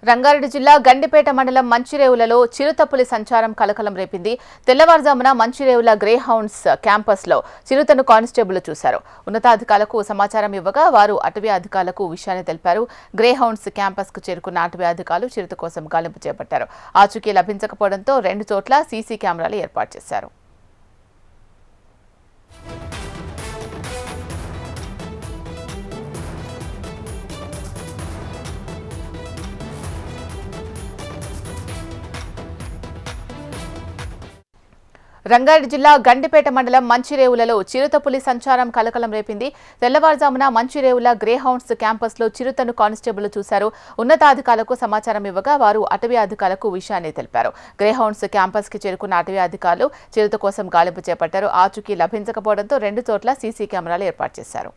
రంగారెడ్డి జిల్లా గండిపేట మండలం మంచిరేవులలో చిరుతపులి సంచారం కలకలం రేపింది. తెల్లవారుజామున మంచిరేవుల గ్రే హౌండ్స్ క్యాంపస్లో చిరుతను కానిస్టేబుల్ చూశారు. ఉన్నతాధికారులకు సమాచారం ఇవ్వగా వారు అటవీ అధికారులకు విషయాన్ని తెలిపారు. గ్రే హౌండ్స్ క్యాంపస్కు చేరుకున్న అటవీ అధికారులు చిరుత కోసం గాలింపు చేపట్టారు. ఆచూకీ లభించకపోవడంతో 2 చోట్ల సీసీ కెమెరాలు ఏర్పాటు చేశారు. రంగారెడ్డి జిల్లా గండిపేట మండలం మంచిరేవులలో చిరుతపులి సంచారం కలకలం రేపింది. తెల్లవారుజామున మంచిరేవుల గ్రే హౌండ్స్ క్యాంపస్లో చిరుతను కానిస్టేబుల్ చూశారు. ఉన్నతాధికారులకు సమాచారం ఇవ్వగా వారు అటవీ అధికారులకు విషయాన్ని తెలిపారు. గ్రే హౌండ్స్ క్యాంపస్కి చేరుకున్న అటవీ అధికారులు చిరుత కోసం గాలింపు చేపట్టారు. ఆచూకీ లభించకపోవడంతో 2 చోట్ల సీసీ కెమెరాలు ఏర్పాటు చేశారు.